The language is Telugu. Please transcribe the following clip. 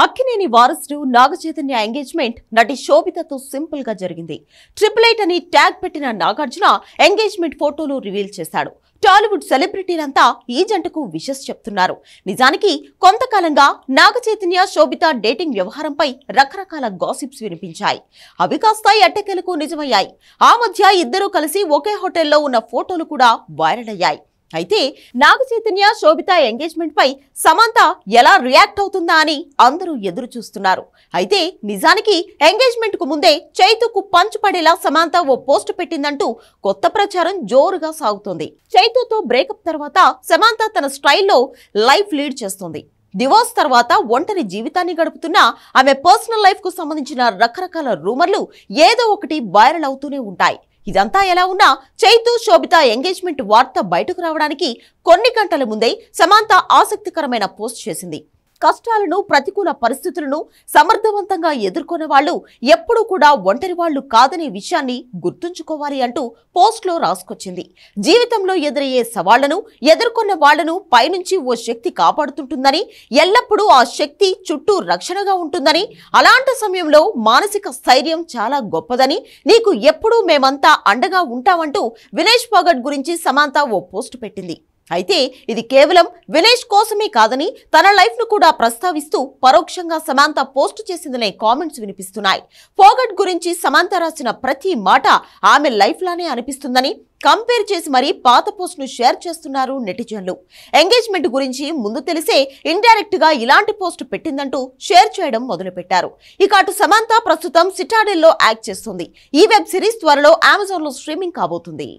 అక్కినేని వారసుడు నాగచైతన్య ఎంగేజ్మెంట్ నటి శోభితతో సింపుల్ గా జరిగింది. 888 అని ట్యాగ్ పెట్టిన నాగార్జున ఎంగేజ్మెంట్ ఫోటోలు రివీల్ చేశాడు. టాలీవుడ్ సెలబ్రిటీలంతా ఈ జంటకు విషెస్ చెప్తున్నారు. నిజానికి కొంతకాలంగా నాగచైతన్య శోభిత డేటింగ్ వ్యవహారంపై రకరకాల గాసిప్స్ వినిపించాయి. అవి కాస్త ఎట్టకేలకు నిజమయ్యాయి. ఆ మధ్య ఇద్దరూ కలిసి ఒకే హోటల్లో ఉన్న ఫోటోలు కూడా వైరల్ అయ్యాయి. అయితే నాగచైతన్య శోభిత ఎంగేజ్మెంట్ పై సమంత ఎలా రియాక్ట్ అవుతుందా అని అందరూ ఎదురు చూస్తున్నారు. అయితే నిజానికి ఎంగేజ్మెంట్ కు ముందే చైతుకు పంచ్ పడేలా సమంత ఓ పోస్ట్ పెట్టిందంటూ కొత్త ప్రచారం జోరుగా సాగుతోంది. చైతుతో బ్రేకప్ తర్వాత సమంత తన స్టైల్లో లైఫ్ లీడ్ చేస్తుంది. డివోర్స్ తర్వాత ఒంటరి జీవితాన్ని గడుపుతున్న ఆమె పర్సనల్ లైఫ్ కు సంబంధించిన రకరకాల రూమర్లు ఏదో ఒకటి వైరల్ అవుతూనే ఉంటాయి. ఇదంతా ఎలా ఉన్నా చైతు శోభిత ఎంగేజ్మెంట్ వార్త బయటకు రావడానికి కొన్ని గంటల ముందే సమంత ఆసక్తికరమైన పోస్ట్ చేసింది. కష్టాలను, ప్రతికూల పరిస్థితులను సమర్థవంతంగా ఎదుర్కొనే వాళ్ళు ఎప్పుడూ కూడా ఒంటరి వాళ్ళు కాదనే విషయాన్ని గుర్తుంచుకోవాలి అంటూ పోస్ట్లో రాసుకొచ్చింది. జీవితంలో ఎదురయ్యే సవాళ్లను ఎదుర్కొన్న వాళ్లను పైనుంచి ఓ శక్తి కాపాడుతుంటుందని, ఎల్లప్పుడూ ఆ శక్తి చుట్టూ రక్షణగా ఉంటుందని, అలాంటి సమయంలో మానసిక స్థైర్యం చాలా గొప్పదని, నీకు ఎప్పుడూ మేమంతా అండగా ఉంటామంటూ వినేష్ ఫోగట్ గురించి సమంత ఓ పోస్ట్ పెట్టింది. అయితే ఇది కేవలం వినేష్ కోసమే కాదని తన లైఫ్ ను కూడా ప్రస్తావిస్తూ పరోక్షంగా సమంత పోస్ట్ చేసిందనే కామెంట్స్ వినిపిస్తున్నాయి. ఫోగట్ గురించి సమంత రాసిన ప్రతి మాట ఆమె లైఫ్ లానే అనిపిస్తుందని కంపేర్ చేసి మరీ పాత పోస్ట్ ను షేర్ చేస్తున్నారు నెటిజన్లు. ఎంగేజ్మెంట్ గురించి ముందు తెలిసే ఇండైరెక్ట్ గా ఇలాంటి పోస్ట్ పెట్టిందంటూ షేర్ చేయడం మొదలుపెట్టారు. ఇక అటు సమంత ప్రస్తుతం సిటాడెల్ లో యాక్ట్ చేస్తుంది. ఈ వెబ్ సిరీస్ త్వరలో అమెజాన్ లో స్ట్రీమింగ్ కాబోతుంది.